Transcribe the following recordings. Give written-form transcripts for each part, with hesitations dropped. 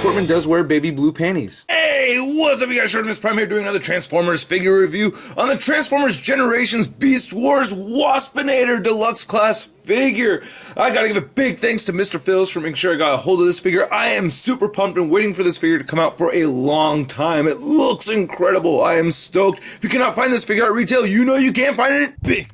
Portman does wear baby blue panties. Hey, what's up you guys, Short Miss Prime here doing another Transformers figure review on the Transformers Generations Beast Wars Waspinator Deluxe Class figure. I gotta give a big thanks to Mr. Phils for making sure I got a hold of this figure. I am super pumped and waiting for this figure to come out for a long time. It looks incredible. I am stoked. If you cannot find this figure at retail, you know you can't find it. Big.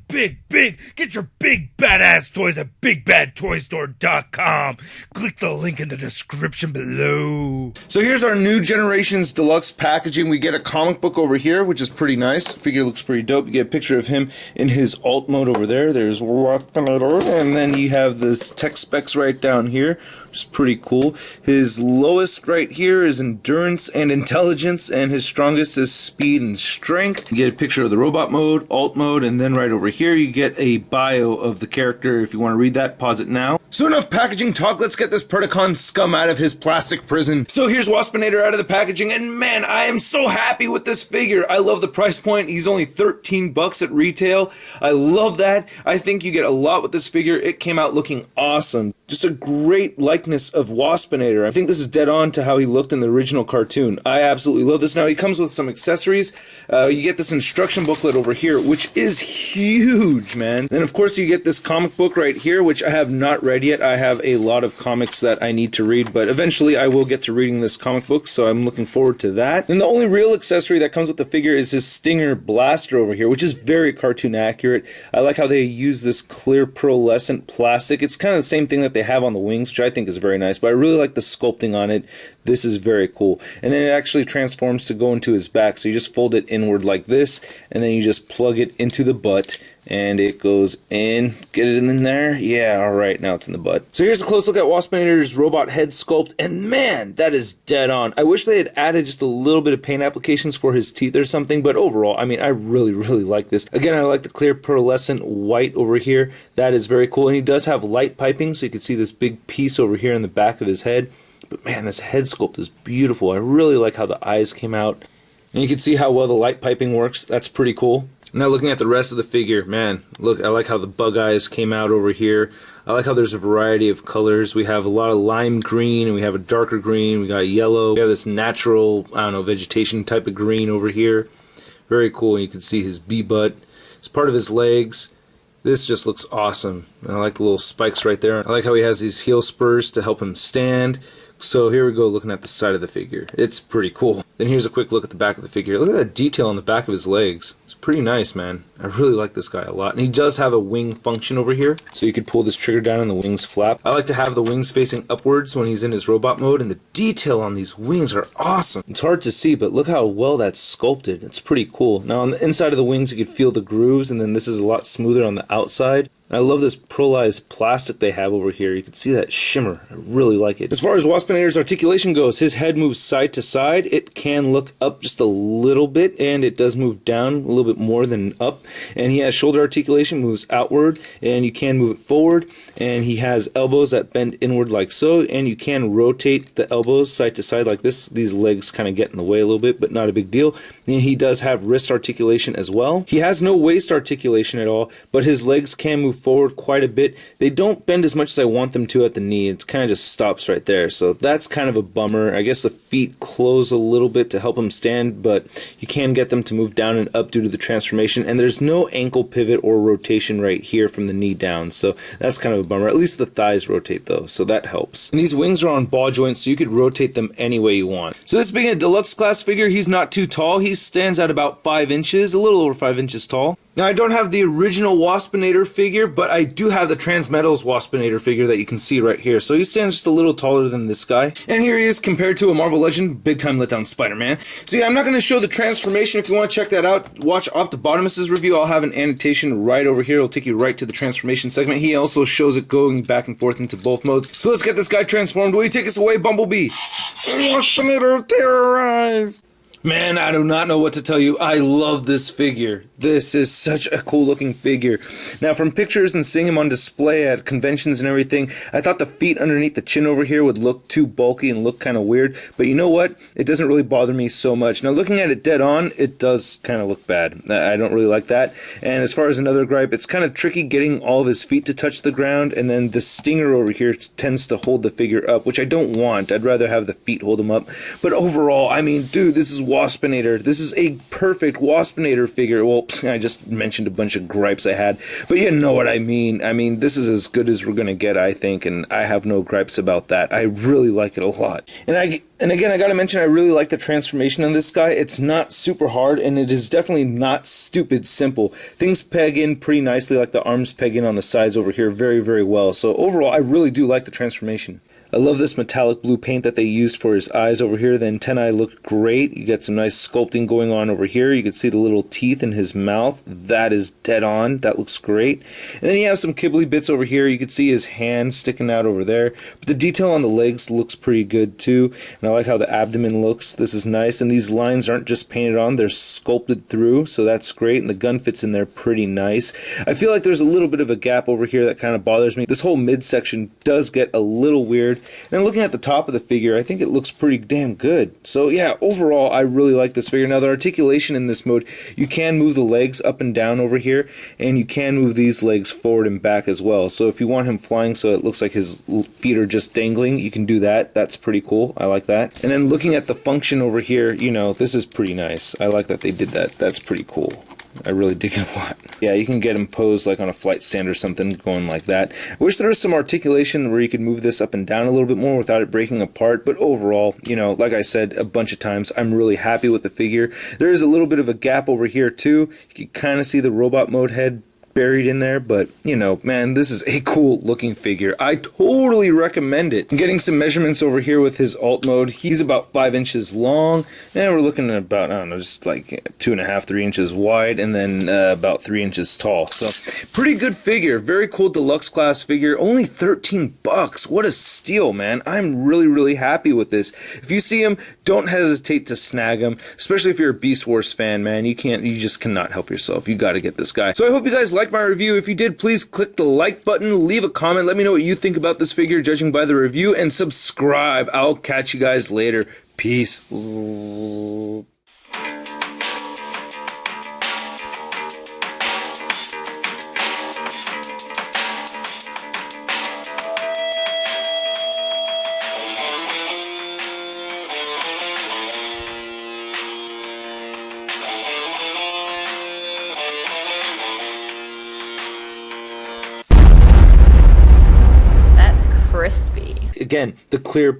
Get your big badass toys at BigBadToyStore.com. Click the link in the description below. So here's our new Generations Deluxe packaging. We get a comic book over here, which is pretty nice. The figure looks pretty dope. You get a picture of him in his alt mode over there. There's Waspinator. And then you have the tech specs right down here, which is pretty cool. His lowest right here is endurance and intelligence, and his strongest is speed and strength. You get a picture of the robot mode, alt mode, and then right over here you get a bio of the character. If you want to read that, pause it now. So enough packaging talk, let's get this Predacon scum out of his plastic prison. So here's Waspinator out of the packaging, and man, I am so happy with this figure. I love the price point. He's only 13 bucks at retail. I love that. I think you get a lot with this figure. It came out looking awesome. Just a great likeness of Waspinator. I think this is dead on to how he looked in the original cartoon. I absolutely love this. Now he comes with some accessories. You get this instruction booklet over here, which is huge, man. And of course you get this comic book right here, which I have not read yet. I have a lot of comics that I need to read, but eventually I will get to reading this comic book, so I'm looking forward to that. And the only real accessory that comes with the figure is his Stinger blaster over here, which is very cartoon accurate. I like how they use this clear pearlescent plastic. It's kind of the same thing that they have on the wings, which I think is very nice, but I really like the sculpting on it. This is very cool. And then it actually transforms to go into his back, so you just fold it inward like this, and then you just plug it into the butt, and it goes in. Get it in there? Yeah, alright, now it's in the butt. So here's a close look at Waspinator's robot head sculpt, and man, that is dead on. I wish they had added just a little bit of paint applications for his teeth or something, but overall, I mean, I really like this. Again, I like the clear pearlescent white over here. That is very cool, and he does have light piping, so you can see this big piece over here in the back of his head. But man, this head sculpt is beautiful. I really like how the eyes came out. And you can see how well the light piping works. That's pretty cool. Now looking at the rest of the figure, man, look, I like how the bug eyes came out over here. I like how there's a variety of colors. We have a lot of lime green, and we have a darker green. We got yellow. We have this natural, I don't know, vegetation type of green over here. Very cool. You can see his bee-butt. It's part of his legs. This just looks awesome. I like the little spikes right there. I like how he has these heel spurs to help him stand. So here we go, looking at the side of the figure. It's pretty cool. Then here's a quick look at the back of the figure. Look at that detail on the back of his legs. It's pretty nice, man. I really like this guy a lot. And he does have a wing function over here, so you could pull this trigger down and the wings flap. I like to have the wings facing upwards when he's in his robot mode, and the detail on these wings are awesome. It's hard to see, but look how well that's sculpted. It's pretty cool. Now on the inside of the wings, you could feel the grooves, and then this is a lot smoother on the outside. I love this pearlized plastic they have over here. You can see that shimmer. I really like it. As far as Waspinator's articulation goes, his head moves side to side. It can look up just a little bit, and it does move down a little bit more than up. And he has shoulder articulation, moves outward, and you can move it forward. And he has elbows that bend inward like so, and you can rotate the elbows side to side like this. These legs kind of get in the way a little bit, but not a big deal. And he does have wrist articulation as well. He has no waist articulation at all, but his legs can move forward quite a bit. They don't bend as much as I want them to at the knee. It kind of just stops right there, so that's kind of a bummer. I guess the feet close a little bit to help him stand, but you can get them to move down and up due to the transformation, and there's no ankle pivot or rotation right here from the knee down, so that's kind of a bummer. At least the thighs rotate though, so that helps. And these wings are on ball joints, so you could rotate them any way you want. So this being a deluxe class figure, he's not too tall. He stands at about 5 inches, a little over 5 inches tall. Now, I don't have the original Waspinator figure, but I do have the Transmetals Waspinator figure that you can see right here. So he stands just a little taller than this guy. And here he is compared to a Marvel Legend, big time letdown Spider-Man. So yeah, I'm not going to show the transformation. If you want to check that out, watch Optibotimus's review. I'll have an annotation right over here. It'll take you right to the transformation segment. He also shows it going back and forth into both modes. So let's get this guy transformed. Will you take us away, Bumblebee? Waspinator, terrorize! Man, I do not know what to tell you. I love this figure. This is such a cool looking figure. Now, from pictures and seeing him on display at conventions and everything, I thought the feet underneath the chin over here would look too bulky and look kind of weird. But you know what? It doesn't really bother me so much. Now, looking at it dead on, it does kind of look bad. I don't really like that. And as far as another gripe, it's kind of tricky getting all of his feet to touch the ground. And then the stinger over here tends to hold the figure up, which I don't want. I'd rather have the feet hold him up. But overall, I mean, dude, this is Waspinator. This is a perfect Waspinator figure. Well, I just mentioned a bunch of gripes I had, but you know what I mean. I mean, this is as good as we're gonna get, I think, and I have no gripes about that. I really like it a lot. And again, I gotta mention, I really like the transformation on this guy. It's not super hard, and it is definitely not stupid simple. Things peg in pretty nicely, like the arms peg in on the sides over here very, very well. So overall, I really do like the transformation. I love this metallic blue paint that they used for his eyes over here. The antennae look great. You got some nice sculpting going on over here. You can see the little teeth in his mouth. That is dead on. That looks great. And then you have some kibbly bits over here. You can see his hand sticking out over there. But the detail on the legs looks pretty good too. And I like how the abdomen looks. This is nice. And these lines aren't just painted on. They're sculpted through. So that's great. And the gun fits in there pretty nice. I feel like there's a little bit of a gap over here that kind of bothers me. This whole midsection does get a little weird. And looking at the top of the figure, I think it looks pretty damn good. So yeah, overall, I really like this figure. Now the articulation in this mode, you can move the legs up and down over here, and you can move these legs forward and back as well. So if you want him flying so it looks like his feet are just dangling, you can do that. That's pretty cool. I like that. And then looking at the function over here, you know, this is pretty nice. I like that they did that. That's pretty cool. I really dig it a lot. Yeah, you can get him posed like on a flight stand or something, going like that. I wish there was some articulation where you could move this up and down a little bit more without it breaking apart, but overall, you know, like I said a bunch of times, I'm really happy with the figure. There is a little bit of a gap over here too. You can kind of see the robot mode head buried in there, but you know, man, this is a cool looking figure. I totally recommend it. I'm getting some measurements over here with his alt mode. He's about 5 inches long, and we're looking at about, I don't know, just like 2.5, 3 inches wide, and then about 3 inches tall. So pretty good figure. Very cool deluxe class figure. Only 13 bucks. What a steal, man. I'm really, really happy with this. If you see him, don't hesitate to snag him, especially if you're a Beast Wars fan, man. You just cannot help yourself. You got to get this guy. So I hope you guys like my review. If you did, please click the like button, leave a comment, let me know what you think about this figure judging by the review, and subscribe. I'll catch you guys later. Peace. Crispy. Again, the clear